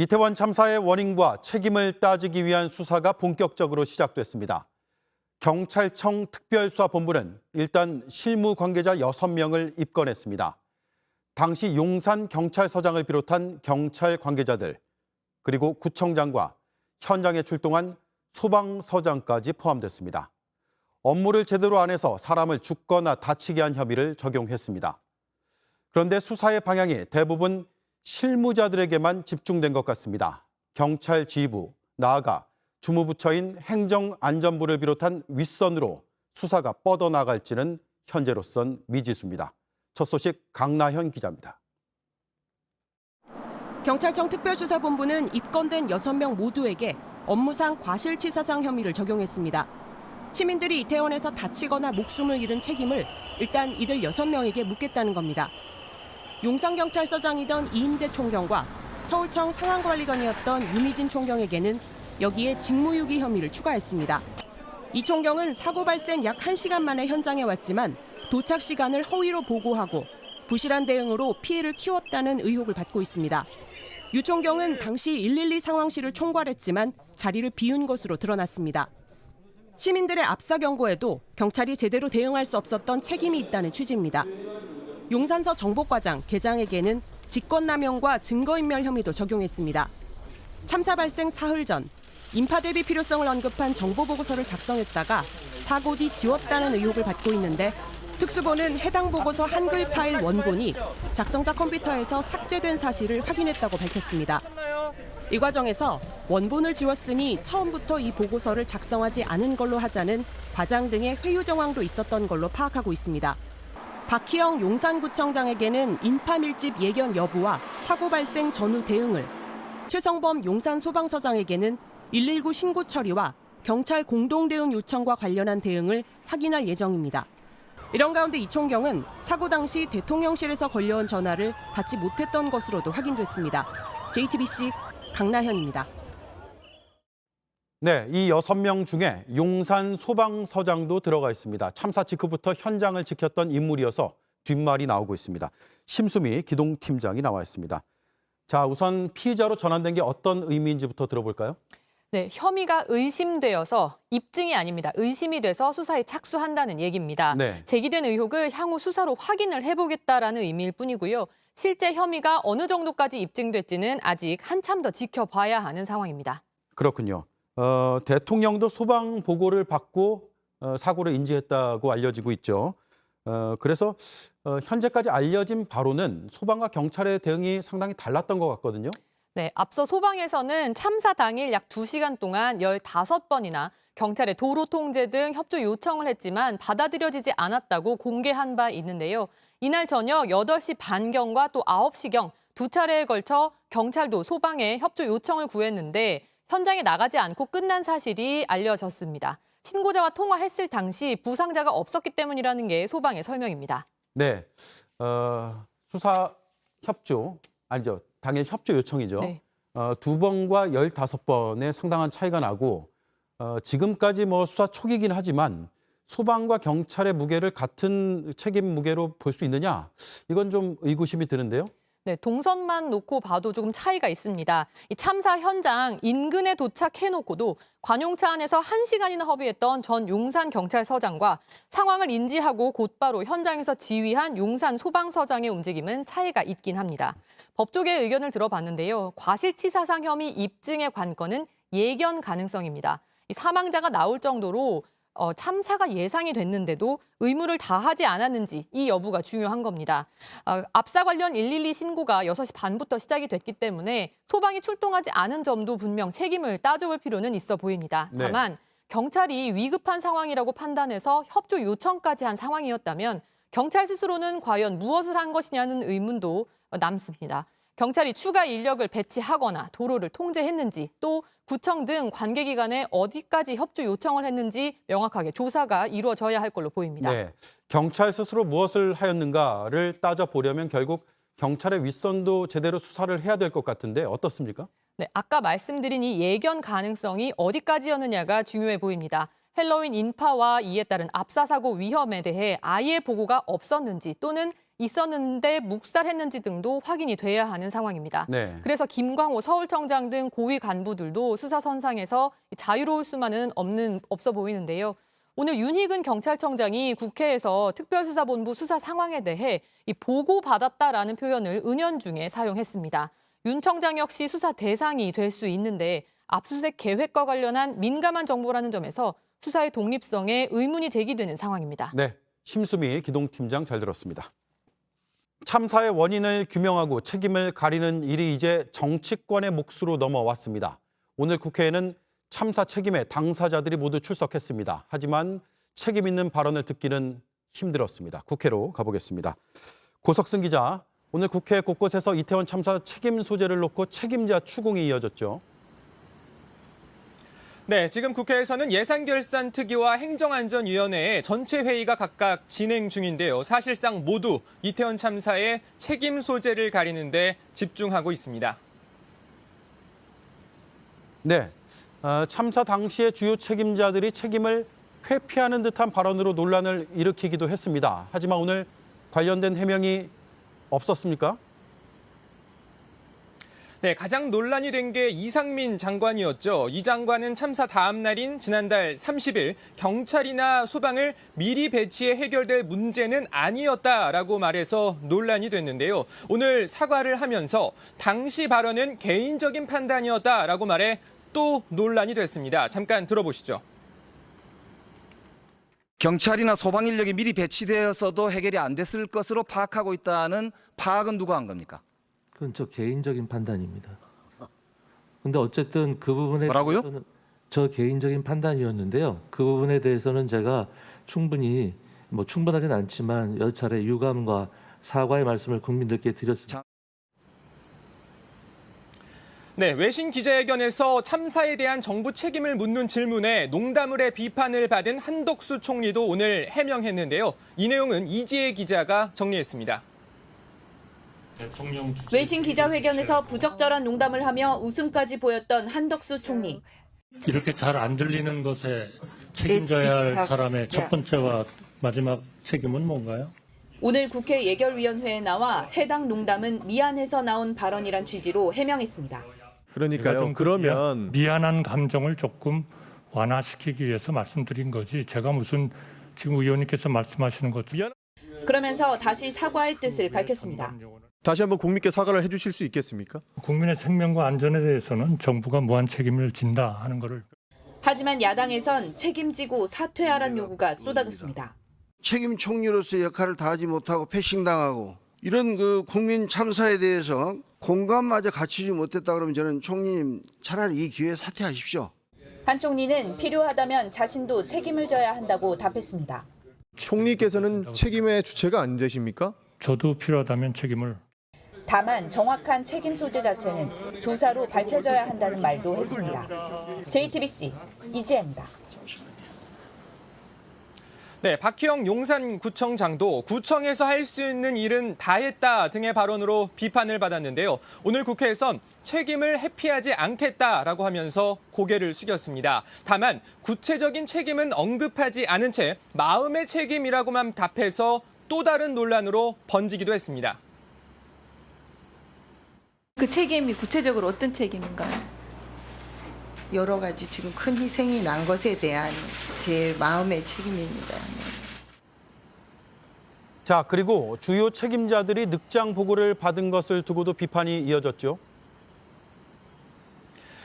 이태원 참사의 원인과 책임을 따지기 위한 수사가 본격적으로 시작됐습니다. 경찰청 특별수사본부는 일단 실무 관계자 6명을 입건했습니다. 당시 용산 경찰서장을 비롯한 경찰 관계자들, 그리고 구청장과 현장에 출동한 소방서장까지 포함됐습니다. 업무를 제대로 안 해서 사람을 죽거나 다치게 한 혐의를 적용했습니다. 그런데 수사의 방향이 대부분 실무자들에게만 집중된 것 같습니다. 경찰 지휘부, 나아가 주무부처인 행정안전부를 비롯한 윗선으로 수사가 뻗어나갈지는 현재로선 미지수입니다. 첫 소식 강나현 기자입니다. 경찰청 특별수사본부는 입건된 6명 모두에게 업무상 과실치사상 혐의를 적용했습니다. 시민들이 이태원에서 다치거나 목숨을 잃은 책임을 일단 이들 6명에게 묻겠다는 겁니다. 용산경찰서장이던 이임재 총경과 서울청 상황관리관이었던 유미진 총경에게는 여기에 직무유기 혐의를 추가했습니다. 이 총경은 사고 발생 약 1시간 만에 현장에 왔지만 도착 시간을 허위로 보고하고 부실한 대응으로 피해를 키웠다는 의혹을 받고 있습니다. 유 총경은 당시 112 상황실을 총괄했지만 자리를 비운 것으로 드러났습니다. 시민들의 압사 경고에도 경찰이 제대로 대응할 수 없었던 책임이 있다는 취지입니다. 용산서 정보과장, 계장에게는 직권남용과 증거인멸 혐의도 적용했습니다. 참사 발생 사흘 전 인파 대비 필요성을 언급한 정보보고서를 작성했다가 사고 뒤 지웠다는 의혹을 받고 있는데 특수본은 해당 보고서 한글 파일 원본이 작성자 컴퓨터에서 삭제된 사실을 확인했다고 밝혔습니다. 이 과정에서 원본을 지웠으니 처음부터 이 보고서를 작성하지 않은 걸로 하자는 과장 등의 회유 정황도 있었던 걸로 파악하고 있습니다. 박희영 용산구청장에게는 인파 밀집 예견 여부와 사고 발생 전후 대응을, 최성범 용산소방서장에게는 119 신고 처리와 경찰 공동대응 요청과 관련한 대응을 확인할 예정입니다. 이런 가운데 이 총경은 사고 당시 대통령실에서 걸려온 전화를 받지 못했던 것으로도 확인됐습니다. JTBC 강나현입니다. 네, 이 6명 중에 용산 소방서장도 들어가 있습니다. 참사 직후부터 현장을 지켰던 인물이어서 뒷말이 나오고 있습니다. 심수미 기동팀장이 나와 있습니다. 자, 우선 피의자로 전환된 게 어떤 의미인지부터 들어볼까요? 네, 혐의가 의심되어서 입증이 아닙니다. 의심이 돼서 수사에 착수한다는 얘기입니다. 네. 제기된 의혹을 향후 수사로 확인을 해보겠다라는 의미일 뿐이고요. 실제 혐의가 어느 정도까지 입증될지는 아직 한참 더 지켜봐야 하는 상황입니다. 그렇군요. 대통령도 소방 보고를 받고 사고를 인지했다고 알려지고 있죠. 그래서 현재까지 알려진 바로는 소방과 경찰의 대응이 상당히 달랐던 것 같거든요. 네, 앞서 소방에서는 참사 당일 약 2시간 동안 15번이나 경찰에 도로 통제 등 협조 요청을 했지만 받아들여지지 않았다고 공개한 바 있는데요. 이날 저녁 8시 반경과 또 9시경 두 차례에 걸쳐 경찰도 소방에 협조 요청을 구했는데 현장에 나가지 않고 끝난 사실이 알려졌습니다. 신고자와 통화했을 당시 부상자가 없었기 때문이라는 게 소방의 설명입니다. 네, 수사 협조, 아니죠. 당일 협조 요청이죠. 네. 2번과 15번의 상당한 차이가 나고 지금까지 뭐 수사 초기이긴 하지만 소방과 경찰의 무게를 같은 책임 무게로 볼 수 있느냐? 이건 좀 의구심이 드는데요. 네, 동선만 놓고 봐도 조금 차이가 있습니다. 이 참사 현장 인근에 도착해놓고도 관용차 안에서 1시간이나 허비했던 전 용산 경찰서장과 상황을 인지하고 곧바로 현장에서 지휘한 용산 소방서장의 움직임은 차이가 있긴 합니다. 법조계의 의견을 들어봤는데요. 과실치사상 혐의 입증의 관건은 예견 가능성입니다. 이 사망자가 나올 정도로 참사가 예상이 됐는데도 의무를 다하지 않았는지 이 여부가 중요한 겁니다. 압사 관련 112 신고가 6시 반부터 시작이 됐기 때문에 소방이 출동하지 않은 점도 분명 책임을 따져볼 필요는 있어 보입니다. 네. 다만 경찰이 위급한 상황이라고 판단해서 협조 요청까지 한 상황이었다면 경찰 스스로는 과연 무엇을 한 것이냐는 의문도 남습니다. 경찰이 추가 인력을 배치하거나 도로를 통제했는지 또 구청 등 관계기관에 어디까지 협조 요청을 했는지 명확하게 조사가 이루어져야 할 걸로 보입니다. 네, 경찰 스스로 무엇을 하였는가를 따져보려면 결국 경찰의 윗선도 제대로 수사를 해야 될 것 같은데 어떻습니까? 네, 아까 말씀드린 이 예견 가능성이 어디까지였느냐가 중요해 보입니다. 헬로윈 인파와 이에 따른 압사사고 위험에 대해 아예 보고가 없었는지 또는 있었는데 묵살했는지 등도 확인이 돼야 하는 상황입니다. 네. 그래서 김광호 서울청장 등 고위 간부들도 수사선상에서 자유로울 수만은 없어 보이는데요. 오늘 윤희근 경찰청장이 국회에서 특별수사본부 수사 상황에 대해 보고받았다라는 표현을 은연중에 사용했습니다. 윤 청장 역시 수사 대상이 될 수 있는데 압수수색 계획과 관련한 민감한 정보라는 점에서 수사의 독립성에 의문이 제기되는 상황입니다. 네, 심수미 기동팀장 잘 들었습니다. 참사의 원인을 규명하고 책임을 가리는 일이 이제 정치권의 몫으로 넘어왔습니다. 오늘 국회에는 참사 책임의 당사자들이 모두 출석했습니다. 하지만 책임 있는 발언을 듣기는 힘들었습니다. 국회로 가보겠습니다. 고석승 기자, 오늘 국회 곳곳에서 이태원 참사 책임 소재를 놓고 책임자 추궁이 이어졌죠. 네, 지금 국회에서는 예산결산특위와 행정안전위원회의 전체 회의가 각각 진행 중인데요. 사실상 모두 이태원 참사의 책임 소재를 가리는 데 집중하고 있습니다. 네, 참사 당시의 주요 책임자들이 책임을 회피하는 듯한 발언으로 논란을 일으키기도 했습니다. 하지만 오늘 관련된 해명이 없었습니까? 네, 가장 논란이 된 게 이상민 장관이었죠. 이 장관은 참사 다음 날인 지난달 30일 경찰이나 소방을 미리 배치해 해결될 문제는 아니었다라고 말해서 논란이 됐는데요. 오늘 사과를 하면서 당시 발언은 개인적인 판단이었다라고 말해 또 논란이 됐습니다. 잠깐 들어보시죠. 경찰이나 소방 인력이 미리 배치되어서도 해결이 안 됐을 것으로 파악하고 있다는 파악은 누가 한 겁니까? 그건 저 개인적인 판단입니다. 근데 어쨌든 그 부분에 뭐라고요? 대해서는 저 개인적인 판단이었는데요. 그 부분에 대해서는 제가 충분히 충분하진 않지만 여러 차례 유감과 사과의 말씀을 국민들께 드렸습니다. 네, 외신 기자회견에서 참사에 대한 정부 책임을 묻는 질문에 농담을 해 비판을 받은 한덕수 총리도 오늘 해명했는데요. 이 내용은 이지혜 기자가 정리했습니다. 외신 기자회견에서 부적절한 농담을 하며 웃음까지 보였던 한덕수 총리. 이렇게 잘 안 들리는 것에 책임져야 할 사람의 첫 번째와 마지막 책임은 뭔가요? 오늘 국회 예결위원회에 나와 해당 농담은 미안해서 나온 발언이란 취지로 해명했습니다. 그러니까요. 그러면 미안한 감정을 조금 완화시키기 위해서 말씀드린 거지. 제가 무슨 지금 의원님께서 말씀하시는 것처럼 그러면서 다시 사과의 뜻을 밝혔습니다. 다시 한번 국민께 사과를 해주실 수 있겠습니까? 국민의 생명과 안전에 대해서는 정부가 무한 책임을 진다 하는 것을. 하지만 야당에선 책임지고 사퇴하란 요구가 쏟아졌습니다. 책임 총리로서의 역할을 다하지 못하고 패싱당하고 이런 그 국민 참사에 대해서 공감마저 갖추지 못했다 그러면 저는 총리님 차라리 이 기회에 사퇴하십시오. 한 총리는 필요하다면 자신도 책임을 져야 한다고 답했습니다. 총리께서는 책임의 주체가 안 되십니까? 저도 필요하다면 책임을. 다만 정확한 책임 소재 자체는 조사로 밝혀져야 한다는 말도 했습니다. JTBC 이지혜입니다. 네, 박희영 용산구청장도 구청에서 할 수 있는 일은 다 했다 등의 발언으로 비판을 받았는데요. 오늘 국회에선 책임을 회피하지 않겠다라고 하면서 고개를 숙였습니다. 다만 구체적인 책임은 언급하지 않은 채 마음의 책임이라고만 답해서 또 다른 논란으로 번지기도 했습니다. 그 책임이 구체적으로 어떤 책임인가요? 여러 가지 지금 큰 희생이 난 것에 대한 제 마음의 책임입니다. 자, 그리고 주요 책임자들이 늑장 보고를 받은 것을 두고도 비판이 이어졌죠.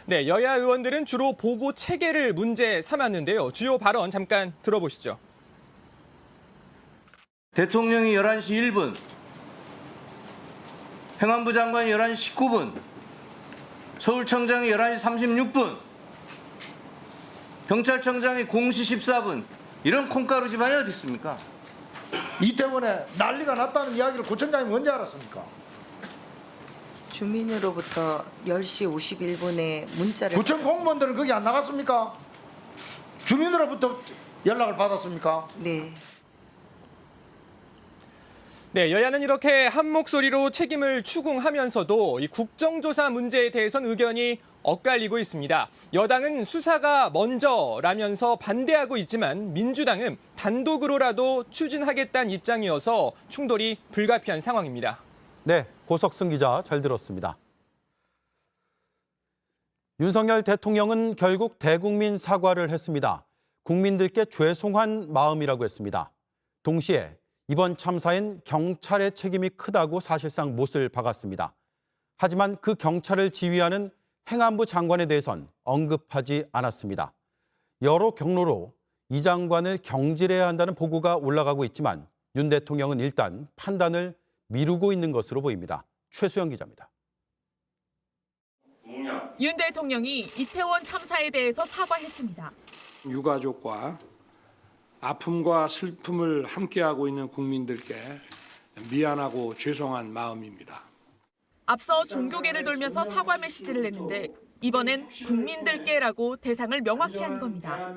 네, 여야 의원들은 주로 보고 체계를 문제 삼았는데요. 주요 발언 잠깐 들어보시죠. 대통령이 11시 1분, 행안부 장관이 11시 19분, 서울청장이 11시 36분, 경찰청장이 0시 14분, 이런 콩가루 집안이 어디 있습니까? 이태원에 난리가 났다는 이야기를 구청장님 언제 알았습니까? 주민으로부터 10시 51분에 문자를 구청 공무원들은 거기 안 나갔습니까? 주민으로부터 연락을 받았습니까? 네. 네, 여야는 이렇게 한 목소리로 책임을 추궁하면서도 이 국정조사 문제에 대해선 의견이 엇갈리고 있습니다. 여당은 수사가 먼저라면서 반대하고 있지만 민주당은 단독으로라도 추진하겠다는 입장이어서 충돌이 불가피한 상황입니다. 네, 고석승 기자 잘 들었습니다. 윤석열 대통령은 결국 대국민 사과를 했습니다. 국민들께 죄송한 마음이라고 했습니다. 동시에 이번 참사엔 경찰의 책임이 크다고 사실상 못을 박았습니다. 하지만 그 경찰을 지휘하는 행안부 장관에 대해선 언급하지 않았습니다. 여러 경로로 이 장관을 경질해야 한다는 보고가 올라가고 있지만 윤 대통령은 일단 판단을 미루고 있는 것으로 보입니다. 최수영 기자입니다. 윤 대통령이 이태원 참사에 대해서 사과했습니다. 유가족과 아픔과 슬픔을 함께하고 있는 국민들께 미안하고 죄송한 마음입니다. 앞서 종교계를 돌면서 사과 메시지를 냈는데 이번엔 국민들께라고 대상을 명확히 한 겁니다.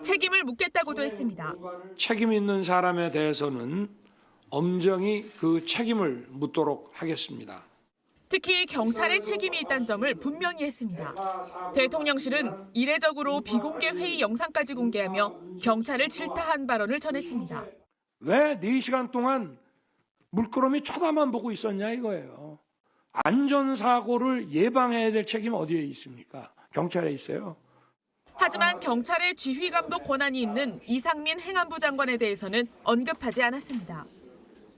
책임을 묻겠다고도 했습니다. 책임 있는 사람에 대해서는 엄정히 그 책임을 묻도록 하겠습니다. 특히 경찰의 책임이 있다는 점을 분명히 했습니다. 대통령실은 이례적으로 비공개 회의 영상까지 공개하며 경찰을 질타한 발언을 전했습니다. 왜 4시간 동안 물끄러미 쳐다만 보고 있었냐 이거예요. 안전사고를 예방해야 될 책임 어디에 있습니까? 경찰에 있어요. 하지만 경찰의 지휘감독 권한이 있는 이상민 행안부 장관에 대해서는 언급하지 않았습니다.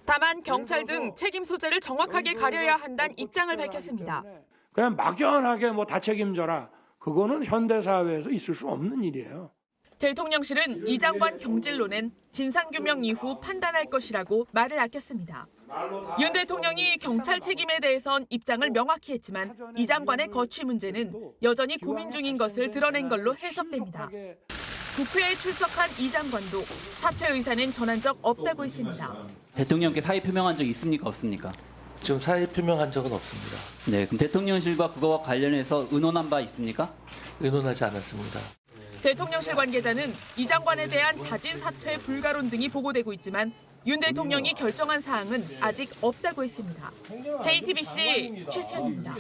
다만 경찰 등 책임 소재를 정확하게 가려야 한다는 입장을 밝혔습니다. 그냥 막연하게 다 책임져라. 그거는 현대사회에서 있을 수 없는 일이에요. 대통령실은 이 장관 경질론은 진상규명 이후 판단할 것이라고 말을 아꼈습니다. 윤 대통령이 경찰 책임에 대해선 입장을 명확히 했지만 이 장관의 거취 문제는 여전히 고민 중인 것을 드러낸 걸로 해석됩니다. 국회에 출석한 이 장관도 사퇴 의사는 전한 적 없다고 했습니다. 대통령께 사의 표명한 적 있습니까? 없습니까? 지금 사의 표명한 적은 없습니다. 네, 그럼 대통령실과 그거와 관련해서 의논한 바 있습니까? 의논하지 않았습니다. 대통령실 관계자는 이 장관에 대한 자진 사퇴 불가론 등이 보고되고 있지만 윤 대통령이 결정한 사항은 아직 없다고 했습니다. JTBC 최수연입니다.